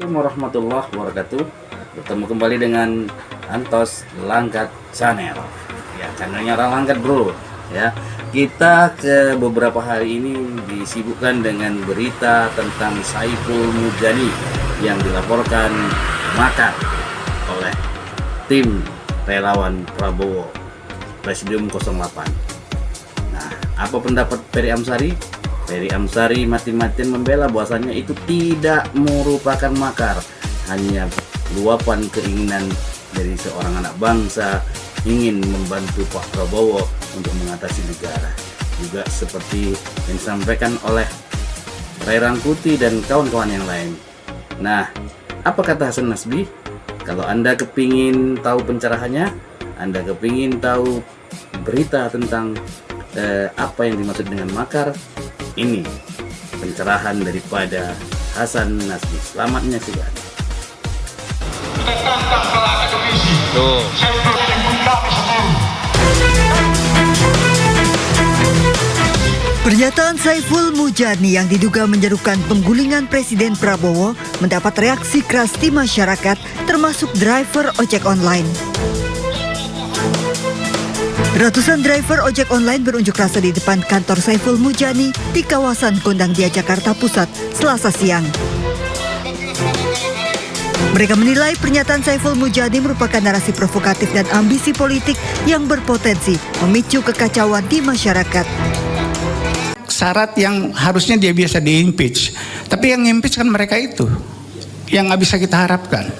Warahmatullahi wabarakatuh. Bertemu kembali dengan Antos Langkat Channel. Ya, channelnya orang Langkat, bro. Ya, kita ke beberapa hari ini disibukkan dengan berita tentang Saiful Mujani yang dilaporkan makar oleh tim relawan Prabowo Presidium 08. Nah, apa pendapat Ferry Amsari? Ferry Amsari mati-matian membela bahwasannya itu tidak merupakan makar, hanya luapan keinginan dari seorang anak bangsa ingin membantu Pak Prabowo untuk mengatasi negara. Juga seperti yang disampaikan oleh Ray Rangkuti dan kawan-kawan yang lain. Nah, apa kata Hasan Nasbi? Kalau Anda kepingin tahu pencerahannya, Anda kepingin tahu berita tentang apa yang dimaksud dengan makar, ini pencerahan daripada Hasan Nasbi. Selamat menyaksikan. Kita tantang ke akademisi. Tuh. Pernyataan Saiful Mujani yang diduga menyerukan penggulingan Presiden Prabowo mendapat reaksi keras di masyarakat, termasuk driver ojek online. Ratusan driver ojek online berunjuk rasa di depan kantor Saiful Mujani di kawasan Gondangdia, Jakarta Pusat, Selasa siang. Mereka menilai pernyataan Saiful Mujani merupakan narasi provokatif dan ambisi politik yang berpotensi memicu kekacauan di masyarakat. Syarat yang harusnya dia biasa di-impeach, tapi yang impeach kan mereka itu yang nggak bisa kita harapkan.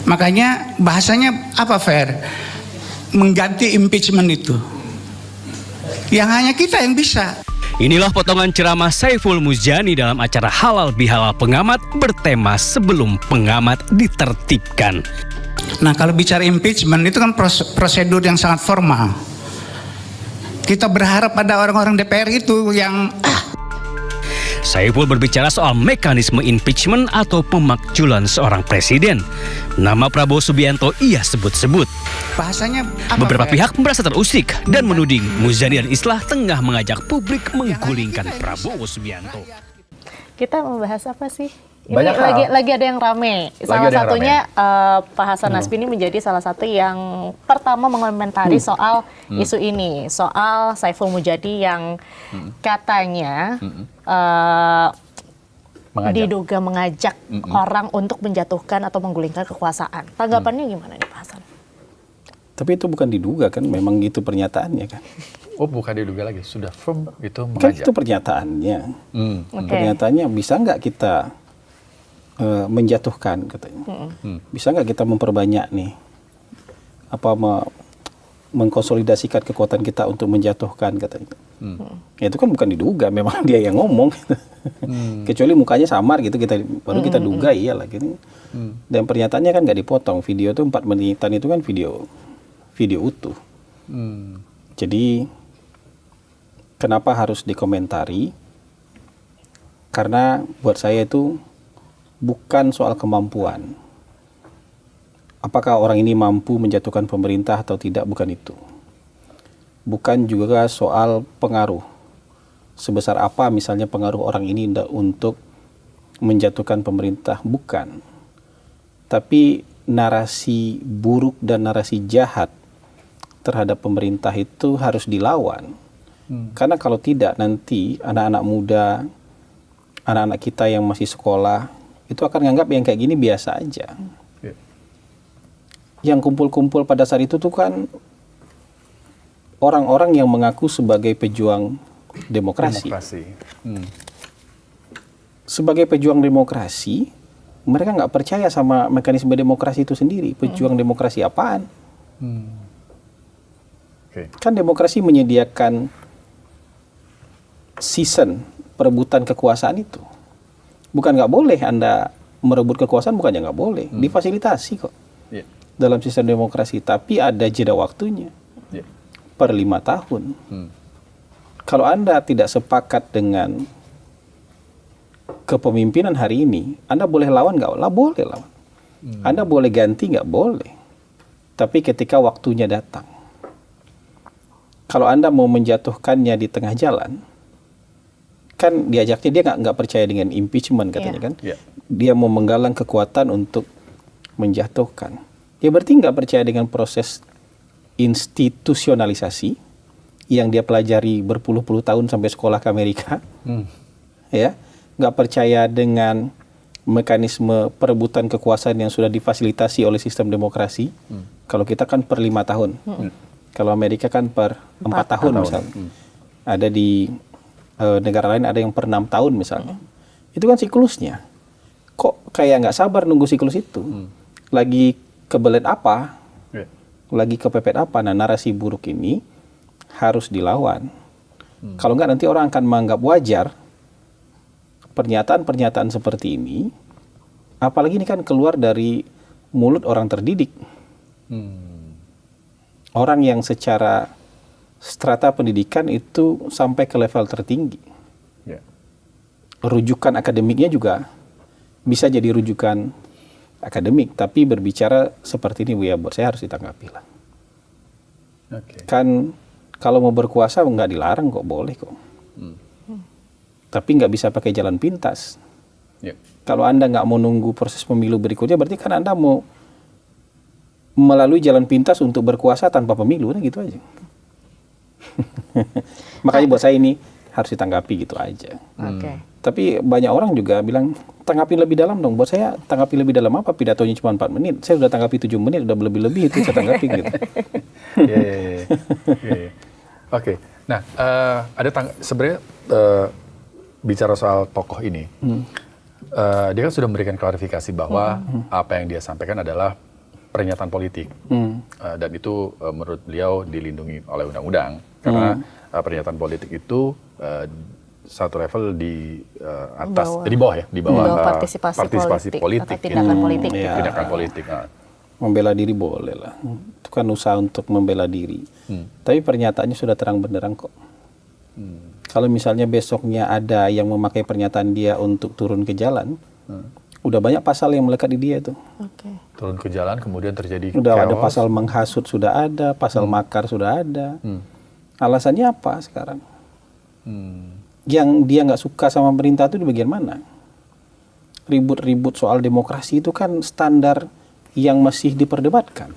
Makanya bahasanya apa, Fair? Mengganti impeachment itu yang hanya kita yang bisa. Inilah potongan ceramah Saiful Mujani dalam acara Halal Bihalal Pengamat bertema Sebelum Pengamat Ditertibkan. Nah, kalau bicara impeachment itu kan prosedur yang sangat formal. Kita berharap pada orang-orang DPR itu yang Saiful berbicara soal mekanisme impeachment atau pemakzulan seorang presiden. Nama Prabowo Subianto ia sebut-sebut. bahasanya apa, Beberapa Fer? pihak merasa terusik dan menuding Mujani dan Islah tengah mengajak publik menggulingkan Prabowo Subianto. Kita membahas apa sih? Ini Banyak hal. lagi ada yang rame. Salah ada yang satunya Pak Hasan Nasbi ini menjadi salah satu yang pertama mengomentari soal isu ini, soal Saiful Mujani yang katanya diduga mengajak orang untuk menjatuhkan atau menggulingkan kekuasaan. Tanggapannya gimana nih Pak Hasan? Tapi itu bukan diduga kan, memang gitu pernyataannya kan. Oh, bukan diduga lagi, sudah firm itu Kan mengajak. itu pernyataannya. Oke. Pernyataannya bisa nggak kita menjatuhkan katanya. Bisa nggak kita memperbanyak nih, mengkonsolidasikan kekuatan kita untuk menjatuhkan katanya. Ya, itu kan bukan diduga, memang dia yang ngomong. Kecuali mukanya samar gitu, baru kita duga iyalah gitu. Dan pernyataannya kan nggak dipotong, video itu 4 menitan itu kan video utuh. Jadi kenapa harus dikomentari? Karena buat saya itu bukan soal kemampuan. Apakah orang ini mampu menjatuhkan pemerintah atau tidak, bukan itu. Bukan juga soal pengaruh. Sebesar apa misalnya pengaruh orang ini untuk menjatuhkan pemerintah, bukan. Tapi narasi buruk dan narasi jahat terhadap pemerintah itu harus dilawan. Karena kalau tidak, nanti anak-anak muda, anak-anak kita yang masih sekolah itu akan menganggap yang kayak gini biasa aja. Yang kumpul-kumpul pada saat itu tuh kan orang-orang yang mengaku sebagai pejuang demokrasi. Sebagai pejuang demokrasi, mereka nggak percaya sama mekanisme demokrasi itu sendiri. Pejuang demokrasi apaan? Kan demokrasi menyediakan season perebutan kekuasaan itu. Bukan nggak boleh Anda merebut kekuasaan, bukannya nggak boleh. Difasilitasi kok dalam sistem demokrasi. Tapi ada jeda waktunya per 5 tahun. Kalau Anda tidak sepakat dengan kepemimpinan hari ini, Anda boleh lawan nggak? Boleh lawan. Anda boleh ganti nggak? Boleh. Tapi ketika waktunya datang, kalau Anda mau menjatuhkannya di tengah jalan, kan diajaknya dia nggak percaya dengan impeachment katanya kan. Iya. Dia mau menggalang kekuatan untuk menjatuhkan. Ya berarti nggak percaya dengan proses institusionalisasi yang dia pelajari berpuluh-puluh tahun sampai sekolah ke Amerika. Ya, nggak percaya dengan mekanisme perebutan kekuasaan yang sudah difasilitasi oleh sistem demokrasi. Kalau kita kan per 5 tahun. Kalau Amerika kan per 4 tahun misalnya. Ada di negara lain ada yang per 6 tahun misalnya. Itu kan siklusnya. Kok kayak nggak sabar nunggu siklus itu? Lagi kebelet apa? Lagi kepepet apa? Nah, narasi buruk ini harus dilawan. Kalau nggak nanti orang akan menganggap wajar pernyataan-pernyataan seperti ini, apalagi ini kan keluar dari mulut orang terdidik. Orang yang secara strata pendidikan itu sampai ke level tertinggi. Rujukan akademiknya juga bisa jadi rujukan akademik, tapi berbicara seperti ini, ya buat saya harus ditanggapi lah. Kan kalau mau berkuasa nggak dilarang kok, boleh kok. Tapi nggak bisa pakai jalan pintas. Kalau Anda nggak mau nunggu proses pemilu berikutnya, berarti kan Anda mau melalui jalan pintas untuk berkuasa tanpa pemilu, nah gitu aja. Makanya buat saya ini harus ditanggapi gitu aja. Tapi banyak orang juga bilang, tanggapi lebih dalam dong. Buat saya, tanggapi lebih dalam apa? Pidatonya cuma 4 menit. Saya sudah tanggapi 7 menit, udah lebih-lebih itu saya tanggapi gitu. Oke. Nah, sebenarnya bicara soal tokoh ini, dia kan sudah memberikan klarifikasi bahwa apa yang dia sampaikan adalah pernyataan politik. Dan itu menurut beliau dilindungi oleh undang-undang. Karena pernyataan politik itu satu level di atas, di bawah ya, di bawah partisipasi politik, atau tindakan politik. Tindakan politik. Membela diri boleh lah, itu kan usaha untuk membela diri. Tapi pernyataannya sudah terang benderang kok. Kalau misalnya besoknya ada yang memakai pernyataan dia untuk turun ke jalan, udah banyak pasal yang melekat di dia tuh. Turun ke jalan, kemudian terjadi udah chaos. Ada pasal menghasut sudah ada, pasal makar sudah ada. Alasannya apa sekarang? Yang dia nggak suka sama pemerintah itu di bagian mana? Ribut-ribut soal demokrasi itu kan standar yang masih diperdebatkan.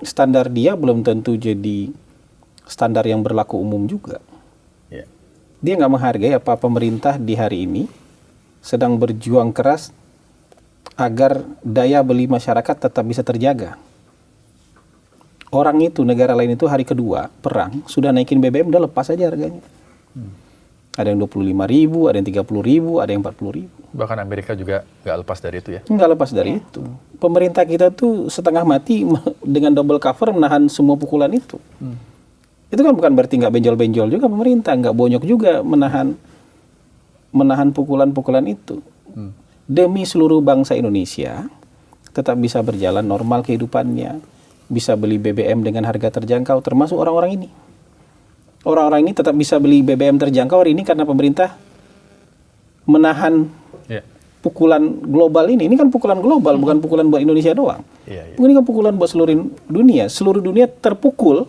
Standar dia belum tentu jadi standar yang berlaku umum juga. Dia nggak menghargai apa pemerintah di hari ini sedang berjuang keras agar daya beli masyarakat tetap bisa terjaga. Orang itu, negara lain itu hari kedua perang sudah naikin BBM, udah lepas aja harganya. Ada yang 25.000, ada yang 30.000, ada yang 40.000. Bahkan Amerika juga nggak lepas dari itu ya? Nggak lepas dari itu. Pemerintah kita tuh setengah mati dengan double cover menahan semua pukulan itu. Itu kan bukan berarti nggak benjol-benjol juga pemerintah, nggak bonyok juga menahan pukulan-pukulan itu. Demi seluruh bangsa Indonesia tetap bisa berjalan normal kehidupannya, bisa beli BBM dengan harga terjangkau, termasuk orang-orang ini. Orang-orang ini tetap bisa beli BBM terjangkau hari ini karena pemerintah menahan pukulan global ini. Ini kan pukulan global, bukan pukulan buat Indonesia doang. Ini kan pukulan buat seluruh dunia. Seluruh dunia terpukul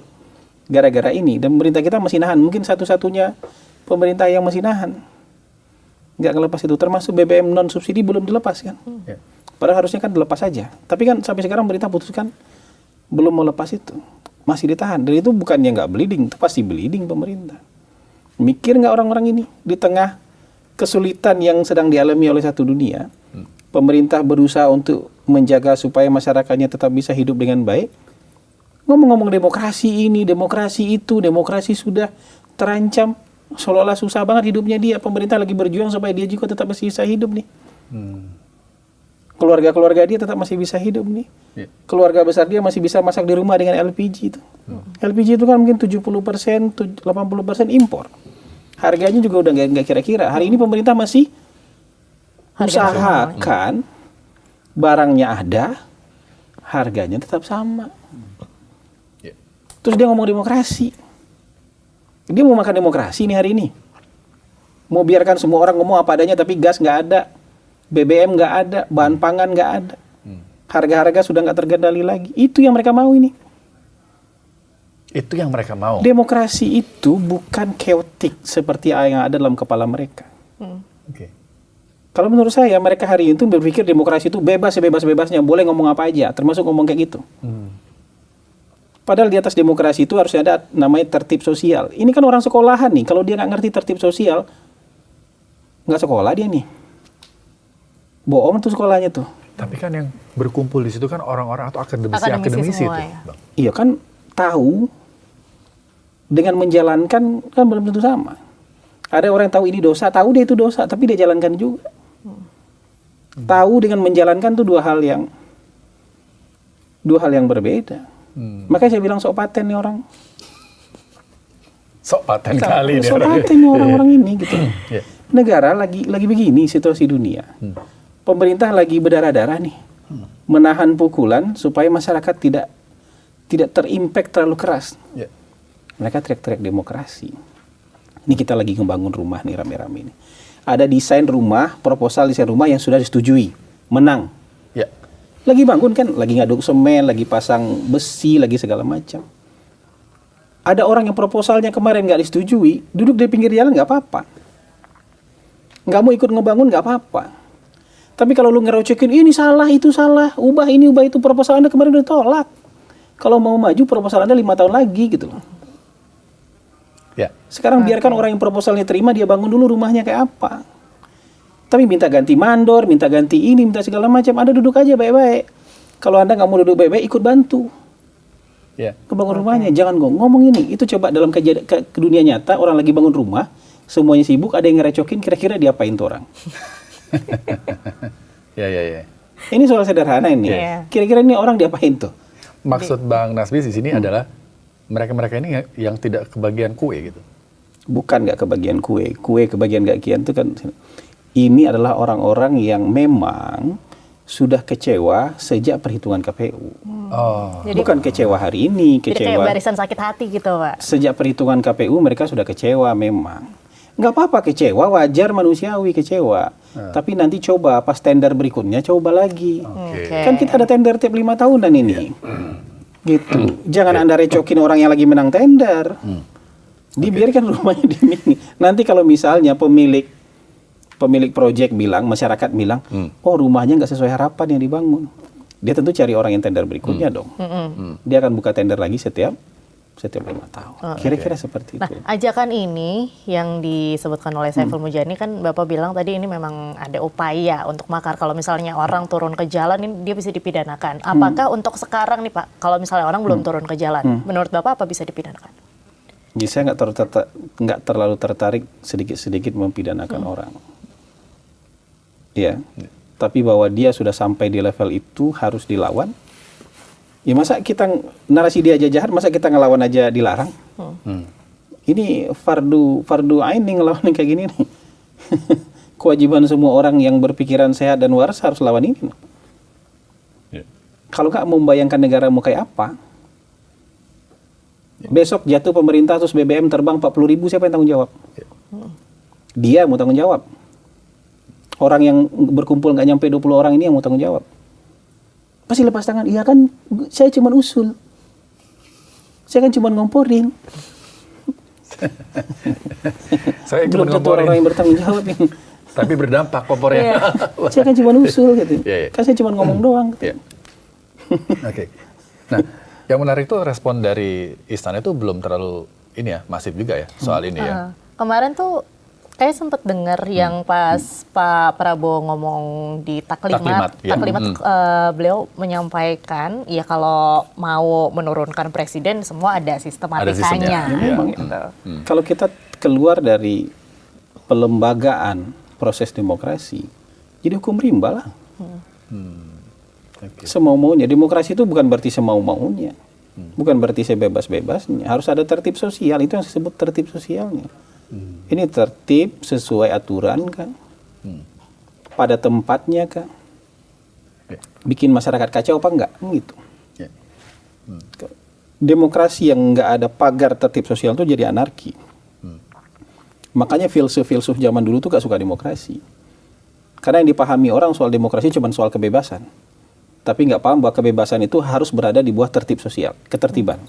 gara-gara ini. Dan pemerintah kita masih nahan. Mungkin satu-satunya pemerintah yang masih nahan. Nggak ngelepas itu. Termasuk BBM non-subsidi belum dilepas kan. Padahal harusnya kan dilepas saja. Tapi kan sampai sekarang pemerintah putuskan belum mau lepas itu. Masih ditahan. Dan itu bukannya nggak bleeding, itu pasti bleeding pemerintah. Mikir nggak orang-orang ini di tengah kesulitan yang sedang dialami oleh satu dunia, pemerintah berusaha untuk menjaga supaya masyarakatnya tetap bisa hidup dengan baik. Ngomong-ngomong demokrasi ini, demokrasi itu, demokrasi sudah terancam, seolah-olah susah banget hidupnya dia. Pemerintah lagi berjuang supaya dia juga tetap masih bisa hidup nih. Keluarga-keluluarga dia tetap masih bisa hidup nih. Keluarga besar dia masih bisa masak di rumah dengan LPG itu. LPG itu kan mungkin 70%, 80% impor. Harganya juga udah nggak kira-kira. Hari ini pemerintah masih usahakan barangnya ada, harganya tetap sama. Terus dia ngomong demokrasi. Dia mau makan demokrasi nih hari ini. Mau biarkan semua orang ngomong apa adanya tapi gas nggak ada. BBM nggak ada, bahan pangan nggak ada, harga-harga sudah nggak terkendali lagi. Itu yang mereka mau ini. Itu yang mereka mau. Demokrasi itu bukan chaotic seperti yang ada dalam kepala mereka. Oke. Kalau menurut saya mereka hari itu berpikir demokrasi itu bebas sebebas-bebasnya, boleh ngomong apa aja, termasuk ngomong kayak gitu. Padahal di atas demokrasi itu harus ada namanya tertib sosial. Ini kan orang sekolahan nih, kalau dia nggak ngerti tertib sosial, nggak sekolah dia nih. Bohong tuh sekolahnya tuh. Tapi kan yang berkumpul di situ kan orang-orang atau akademisi semua, itu. ya. Bang. Iya kan tahu, dengan menjalankan kan belum tentu sama. Ada orang yang tahu ini dosa, tahu dia itu dosa, tapi dia jalankan juga. Tahu dengan menjalankan tuh dua hal yang berbeda. Makanya saya bilang sok paten nih orang. Sok paten kali Sok dia. paten nih orang-orang ini gitu. Iya. Negara lagi begini situasi dunia. Pemerintah lagi berdarah-darah nih. Menahan pukulan supaya masyarakat tidak terimpact terlalu keras. Iya. Mereka teriak-teriak demokrasi. Ini kita lagi ngebangun rumah nih rame-rame nih. Ada desain rumah, proposal desain rumah yang sudah disetujui, menang. Ya. Lagi bangun kan, lagi ngaduk semen, lagi pasang besi, lagi segala macam. Ada orang yang proposalnya kemarin nggak disetujui, duduk di pinggir jalan nggak apa-apa. Nggak mau ikut ngebangun nggak apa-apa. Tapi kalau lu ngerocekin, ini salah, itu salah, ubah ini, ubah itu, proposal Anda kemarin udah tolak. Kalau mau maju, proposal Anda 5 tahun lagi gitu loh. Ya. Sekarang biarkan orang yang proposalnya terima, dia bangun dulu rumahnya kayak apa. Tapi minta ganti mandor, minta ganti ini, minta segala macam. Anda duduk aja baik-baik. Kalau Anda nggak mau duduk baik-baik, ikut bantu. Ya. Kebangun rumahnya, jangan ngomong ini. Itu coba dalam ke dunia nyata, orang lagi bangun rumah, semuanya sibuk, ada yang ngerecokin, kira-kira diapain tuh orang? Ya. Ini soal sederhana ini. Iya. Kira-kira ini orang diapain tuh? Maksud Bang Nasbi di sini adalah mereka-mereka ini yang tidak kebagian kue gitu. Bukan nggak kebagian kue kebagian nggak kian itu kan. Ini adalah orang-orang yang memang sudah kecewa sejak perhitungan KPU. Oh. Jadi, Bukan kecewa hari ini, jadi kayak kecewa barisan sakit hati gitu, Pak. sejak perhitungan KPU mereka sudah kecewa memang. Nggak apa-apa kecewa, wajar manusiawi kecewa. Tapi nanti coba pas tender berikutnya coba lagi. Oke. Kan kita ada tender tiap 5 tahunan ini. Gitu. Jangan Anda recokin orang yang lagi menang tender. Dibiarkan rumahnya dimini. Nanti kalau misalnya pemilik proyek bilang, masyarakat bilang, oh rumahnya nggak sesuai harapan yang dibangun. Dia tentu cari orang yang tender berikutnya dong. Dia akan buka tender lagi setiap 5 tahun. Kira-kira seperti Nah, itu. ajakan ini yang disebutkan oleh Saiful Mujani kan Bapak bilang tadi ini memang ada upaya untuk makar. Kalau misalnya orang turun ke jalan ini dia bisa dipidanakan. Apakah untuk sekarang nih Pak, kalau misalnya orang belum turun ke jalan, menurut Bapak apa bisa dipidanakan? Jadi saya nggak terlalu tertarik sedikit-sedikit mempidanakan orang. Ya. Tapi bahwa dia sudah sampai di level itu harus dilawan. Ya masa kita narasi dia aja jahat, masa kita ngelawan aja dilarang? Ini fardu ain nih ngelawan yang kayak gini nih. Kewajiban semua orang yang berpikiran sehat dan waras harus lawan ini. Ya. Kalau nggak mau membayangkan negara mau kayak apa? Besok jatuh pemerintah terus BBM terbang 40.000, siapa yang tanggung jawab? Dia mau tanggung jawab. Orang yang berkumpul nggak nyampe 20 orang ini yang mau tanggung jawab. Pasti lepas tangan. Iya kan, saya cuma usul. Saya kan cuma ngomporin. Saya cuma Belum tentu ngomporin. orang yang bertanggung jawab. Tapi berdampak kompornya. Saya kan cuma usul gitu. Iya. Kan saya cuma ngomong doang. Iya. Oke. Nah, yang menarik itu respon dari istana itu belum terlalu ini ya, masif juga ya soal ini ya. Kemarin tuh saya sempat dengar yang pas Pak Prabowo ngomong di Taklimat, ya. Beliau menyampaikan ya kalau mau menurunkan presiden semua ada sistematikanya. sistemnya. Gitu. Kalau kita keluar dari pelembagaan proses demokrasi, jadi hukum rimba lah. Oke. Semau-maunya. Demokrasi itu bukan berarti semau-maunya. Bukan berarti sebebas-bebasnya. Harus ada tertib sosial. Itu yang disebut tertib sosialnya. Ini tertib sesuai aturan kan? Pada tempatnya kan? Bikin masyarakat kacau apa enggak? Gitu. Ya. Demokrasi yang enggak ada pagar tertib sosial itu jadi anarki. Makanya filsuf-filsuf zaman dulu tuh gak suka demokrasi. Karena yang dipahami orang soal demokrasi cuma soal kebebasan. Tapi nggak paham bahwa kebebasan itu harus berada di bawah tertib sosial, ketertiban.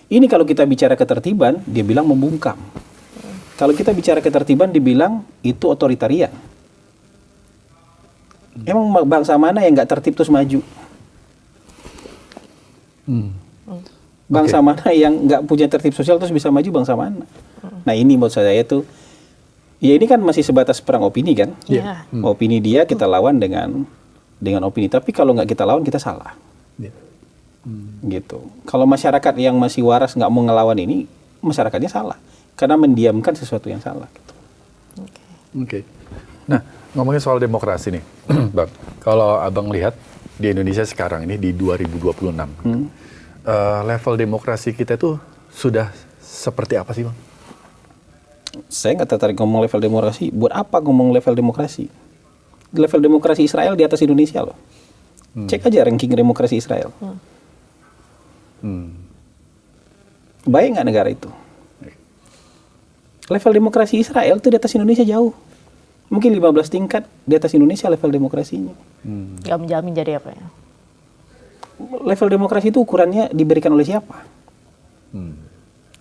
Ini kalau kita bicara ketertiban, dia bilang membungkam. Kalau kita bicara ketertiban, dibilang itu otoritarian. Emang bangsa mana yang nggak tertib terus maju? Bangsa mana yang nggak punya tertib sosial terus bisa maju, bangsa mana? Nah ini menurut saya itu, ya ini kan masih sebatas perang opini kan? Iya. Opini dia kita lawan dengan opini. Tapi kalau nggak kita lawan kita salah. Gitu. Kalau masyarakat yang masih waras nggak mau ngelawan ini, masyarakatnya salah karena mendiamkan sesuatu yang salah. Gitu. Oke. Nah, ngomongin soal demokrasi nih, Bang. Kalau Abang lihat di Indonesia sekarang ini di 2026, level demokrasi kita itu sudah seperti apa sih, Bang? Saya nggak tertarik ngomong level demokrasi. Buat apa ngomong level demokrasi? Level demokrasi Israel di atas Indonesia loh. Cek aja ranking demokrasi Israel. Baik nggak negara itu? Level demokrasi Israel itu di atas Indonesia jauh. Mungkin 15 tingkat di atas Indonesia level demokrasinya. Nggak menjamin jadi apa ya? Level demokrasi itu ukurannya diberikan oleh siapa?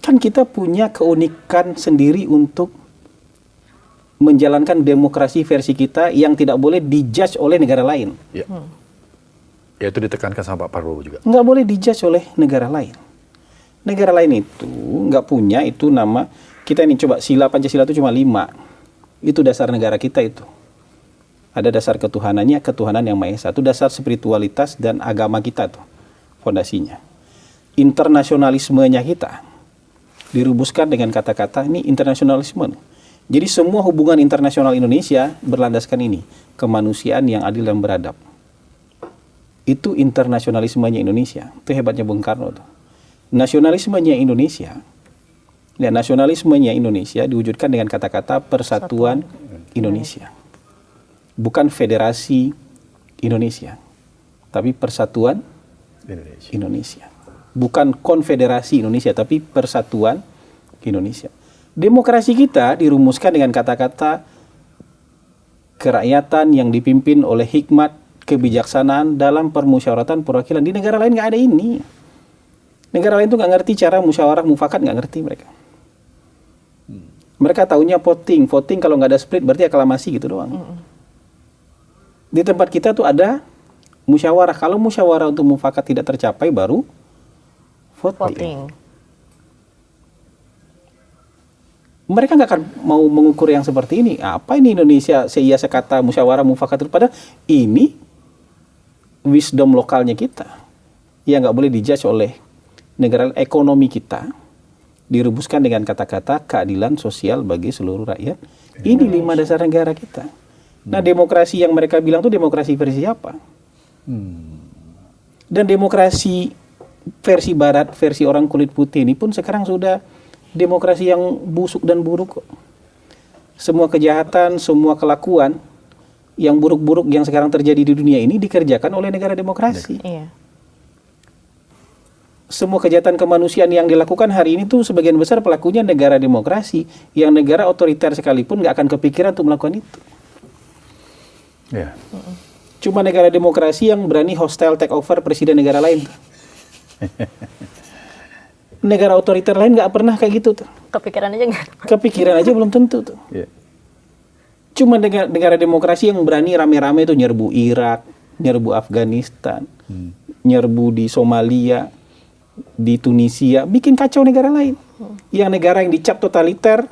Kan kita punya keunikan sendiri untuk menjalankan demokrasi versi kita yang tidak boleh dijudge oleh negara lain. Ya. Ya itu ditekankan sama Pak Prabowo juga. Nggak boleh dijudge oleh negara lain. Negara lain itu nggak punya itu nama, kita ini coba sila Pancasila itu cuma 5. Itu dasar negara kita itu. Ada dasar ketuhanannya, ketuhanan yang Maha Esa. Itu dasar spiritualitas dan agama kita tuh, fondasinya. Internasionalismenya kita dirubuskan dengan kata-kata ini internasionalisme. Jadi semua hubungan internasional Indonesia berlandaskan ini, kemanusiaan yang adil dan beradab. Itu internasionalismenya Indonesia. Itu hebatnya Bung Karno tuh. Nasionalismenya Indonesia, ya nasionalismenya Indonesia diwujudkan dengan kata-kata Persatuan Indonesia. Bukan Federasi Indonesia, tapi Persatuan Indonesia. Bukan Konfederasi Indonesia, tapi Persatuan Indonesia. Demokrasi kita dirumuskan dengan kata-kata kerakyatan yang dipimpin oleh hikmat, kebijaksanaan dalam permusyawaratan perwakilan. Di negara lain nggak ada ini. Negara lain tuh nggak ngerti cara musyawarah mufakat, nggak ngerti mereka. Mereka taunya voting kalau nggak ada split berarti aklamasi gitu doang. Di tempat kita tuh ada musyawarah. Kalau musyawarah untuk mufakat tidak tercapai baru voting. Mereka nggak akan mau mengukur yang seperti ini. Apa ini Indonesia seia sekata musyawarah mufakat itu? Padahal ini wisdom lokalnya kita yang nggak boleh dijudge oleh negara. Ekonomi kita dirubuskan dengan kata-kata keadilan sosial bagi seluruh rakyat. Ini 5 dasar negara kita. Nah, demokrasi yang mereka bilang itu demokrasi versi apa? Dan demokrasi versi barat, versi orang kulit putih ini pun sekarang sudah demokrasi yang busuk dan buruk kok. Semua kejahatan, semua kelakuan yang buruk-buruk yang sekarang terjadi di dunia ini dikerjakan oleh negara demokrasi. Iya. Semua kejahatan kemanusiaan yang dilakukan hari ini tuh sebagian besar pelakunya negara demokrasi, yang negara otoriter sekalipun nggak akan kepikiran untuk melakukan itu. Ya. Cuma negara demokrasi yang berani hostile take over presiden negara lain. Negara otoriter lain nggak pernah kayak gitu tuh. Kepikiran aja nggak? Kepikiran aja belum tentu tuh. Yeah. Cuma negara demokrasi yang berani rame-rame tuh nyerbu Irak, nyerbu Afghanistan, nyerbu di Somalia, di Tunisia, bikin kacau negara lain. Yang negara yang dicap totaliter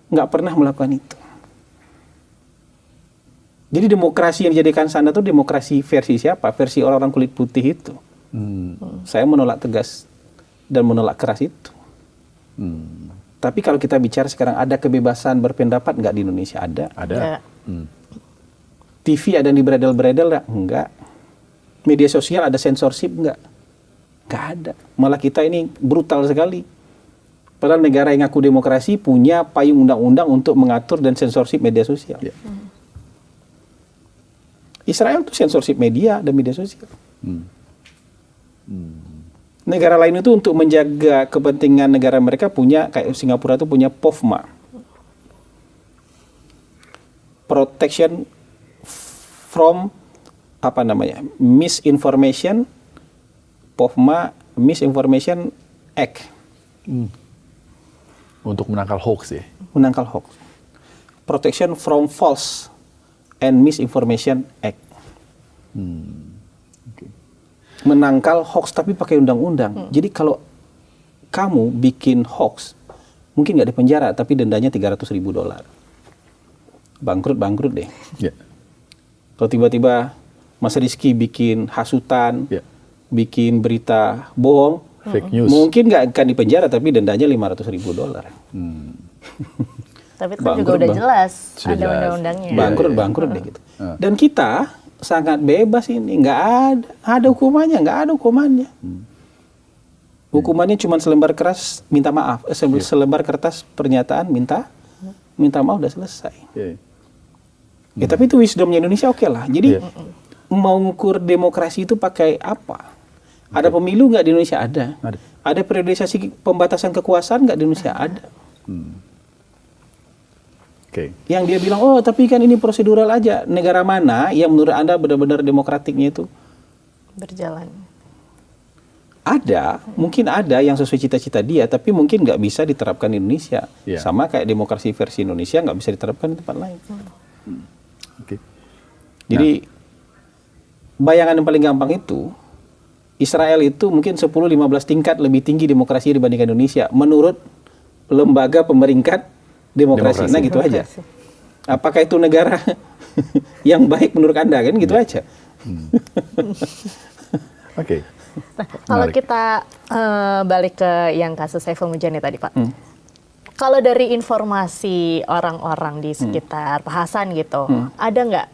nggak pernah melakukan itu. Jadi demokrasi yang dijadikan sana tuh demokrasi versi siapa? Versi orang-orang kulit putih itu. Saya menolak tegas dan menolak keras itu. Tapi kalau kita bicara sekarang ada kebebasan berpendapat nggak di Indonesia? Ada. Ada. Ya. TV ada yang diberedel-beredel nggak? Enggak. Media sosial ada censorship nggak? Nggak ada. Malah kita ini brutal sekali. Padahal negara yang ngaku demokrasi punya payung undang-undang untuk mengatur dan censorship media sosial. Yeah. Israel itu censorship media dan media sosial. Negara lain itu untuk menjaga kepentingan negara mereka punya, kayak Singapura itu punya POFMA, Protection from Misinformation, POFMA Misinformation Act. Untuk menangkal hoax ya. Menangkal hoax. Protection from False and Misinformation Act. Menangkal hoax tapi pakai undang-undang. Jadi kalau kamu bikin hoax, mungkin nggak di penjara, tapi dendanya $300.000. Bangkrut deh. Ya. Kalau tiba-tiba Mas Rizky bikin hasutan, Ya. bikin berita bohong, Fake news. mungkin nggak akan di penjara, tapi dendanya $500.000. Tapi itu kan Bangkrut, juga udah Bang. jelas, Sudah ada jelas. undang-undangnya. Bangkrut deh gitu. Dan kita sangat bebas ini, nggak ada hukumannya, Hukumannya cuma selembar keras minta maaf, selembar kertas pernyataan minta maaf, udah selesai. Ya. Ya tapi itu wisdomnya Indonesia, oke lah. Jadi mau ngukur demokrasi itu pakai apa? Ada pemilu nggak di Indonesia? Ada. Ada periodisasi pembatasan kekuasaan nggak di Indonesia? Ada. Oke. Yang dia bilang, oh tapi kan ini prosedural aja. Negara mana yang menurut Anda benar-benar demokratiknya itu? Berjalan. Ada, mungkin ada yang sesuai cita-cita dia, tapi mungkin nggak bisa diterapkan di Indonesia. Iya. Sama kayak demokrasi versi Indonesia nggak bisa diterapkan di tempat lain. Oke. Jadi bayangan yang paling gampang itu, Israel itu mungkin 10-15 tingkat lebih tinggi demokrasi dibandingkan Indonesia menurut lembaga pemeringkat demokrasi. Nah gitu aja. Apakah itu negara yang baik menurut Anda, kan gitu aja. Oke. Nah, kalau Menarik. kita balik ke yang kasus Saiful Mujani tadi, Pak. Kalau dari informasi orang-orang di sekitar Pak Hasan gitu, ada nggak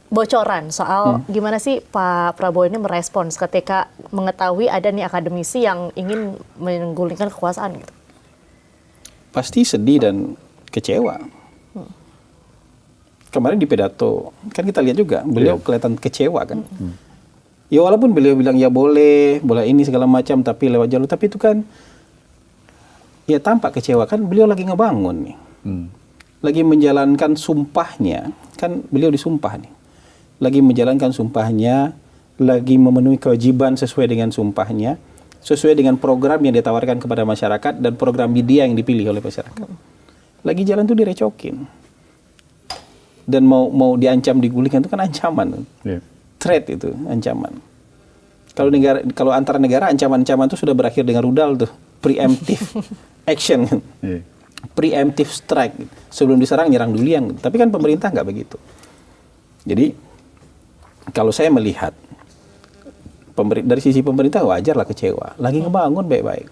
bocoran soal gimana sih Pak Prabowo ini merespons ketika mengetahui ada nih akademisi yang ingin menggulingkan kekuasaan gitu? Pasti sedih dan kecewa. Kemarin di pidato, kan kita lihat juga, beliau kelihatan kecewa kan. Ya walaupun beliau bilang ya boleh ini segala macam, tapi lewat jalur, tapi itu kan ya tampak kecewa kan, beliau lagi ngebangun nih. Lagi menjalankan sumpahnya, kan beliau disumpah nih. Lagi menjalankan sumpahnya, lagi memenuhi kewajiban sesuai dengan sumpahnya, sesuai dengan program yang ditawarkan kepada masyarakat dan program dia yang dipilih oleh masyarakat. Lagi jalan tuh direcokin. Dan mau diancam digulingkan itu kan ancaman. Yeah. Threat itu ancaman. Kalau antara negara ancaman-ancaman itu sudah berakhir dengan rudal tuh, preemptive action kan. Yeah. Preemptive strike. Sebelum diserang nyerang duluan. Tapi kan pemerintah nggak begitu. Jadi kalau saya melihat dari sisi pemerintah wajar lah kecewa. Lagi ngebangun baik-baik.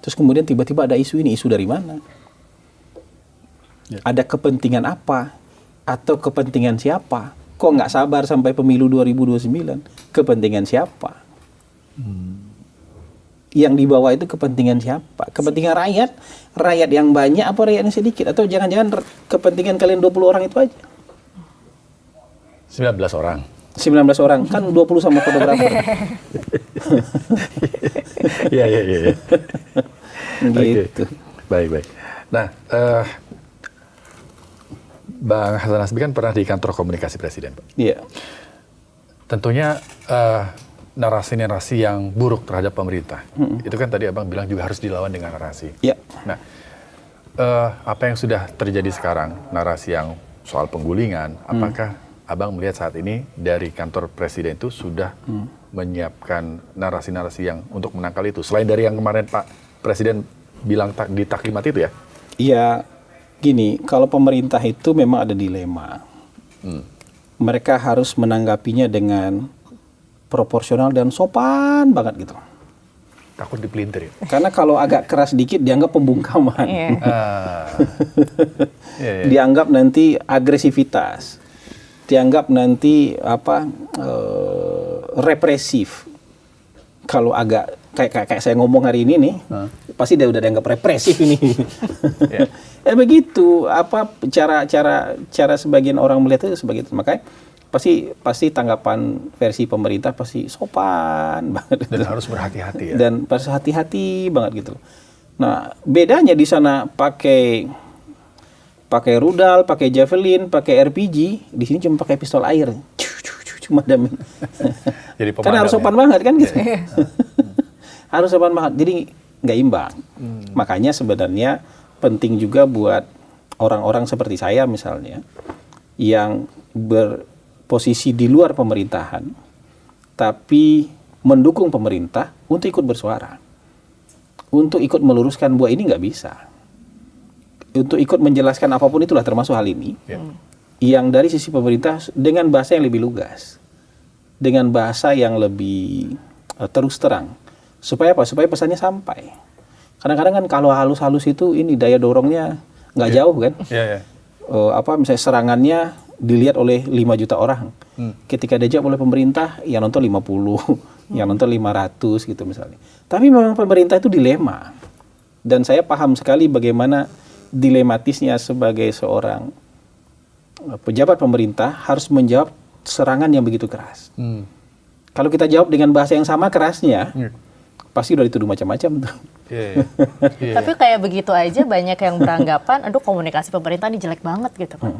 Terus kemudian tiba-tiba ada isu ini, isu dari mana? Ya. Ada kepentingan apa? Atau kepentingan siapa? Kok nggak sabar sampai pemilu 2029? Kepentingan siapa? Yang dibawa itu kepentingan siapa? Kepentingan rakyat? Rakyat yang banyak apa rakyat yang sedikit? Atau jangan-jangan kepentingan kalian 20 orang itu aja? 19 orang. 19 orang, kan 20 sama fotografer. Iya. Gitu. Baik. Nah, Bang Hasan Hasbi kan pernah di kantor komunikasi Presiden, Pak. Iya. Tentunya narasi-narasi yang buruk terhadap pemerintah, itu kan tadi Abang bilang juga harus dilawan dengan narasi. Iya. Nah, apa yang sudah terjadi sekarang, narasi yang soal penggulingan, apakah Abang melihat saat ini dari kantor Presiden itu sudah menyiapkan narasi-narasi yang untuk menangkal itu? Selain dari yang kemarin Pak Presiden bilang di taklimat itu ya? Iya, gini, kalau pemerintah itu memang ada dilema. Mereka harus menanggapinya dengan proporsional dan sopan banget gitu. Takut dipelintir ya? Karena kalau agak keras dikit dianggap pembungkaman. Iya. Dianggap nanti agresivitas. Dianggap nanti represif. Kalau agak kayak saya ngomong hari ini nih, pasti dia udah dianggap represif ini. Begitu cara sebagian orang melihat itu sebagai itu. Makanya pasti tanggapan versi pemerintah pasti sopan banget. Dan harus berhati-hati ya. Dan harus hati-hati banget gitu. Nah, bedanya di sana pakai rudal, pakai javelin, pakai RPG, di sini cuma pakai pistol air. Cuma damin. Jadi Kan harus sopan banget kan gitu. Harus sopan banget. Jadi nggak imbang. Makanya sebenarnya penting juga buat orang-orang seperti saya misalnya yang berposisi di luar pemerintahan tapi mendukung pemerintah untuk ikut bersuara, untuk ikut meluruskan bahwa ini nggak bisa, untuk ikut menjelaskan apapun itulah termasuk hal ini yang dari sisi pemerintah dengan bahasa yang lebih lugas, dengan bahasa yang lebih terus terang, supaya apa? Supaya pesannya sampai. Kadang-kadang kan kalau halus-halus itu ini daya dorongnya nggak jauh kan? Misalnya serangannya dilihat oleh 5 juta orang. Ketika dijawab oleh pemerintah, yang nonton 50, yang nonton 500 gitu misalnya. Tapi memang pemerintah itu dilema. Dan saya paham sekali bagaimana dilematisnya sebagai seorang pejabat pemerintah harus menjawab serangan yang begitu keras. Kalau kita jawab dengan bahasa yang sama kerasnya, pasti udah dituduh macam-macam tuh. Tapi kayak begitu aja banyak yang beranggapan, aduh komunikasi pemerintah ini jelek banget gitu kan.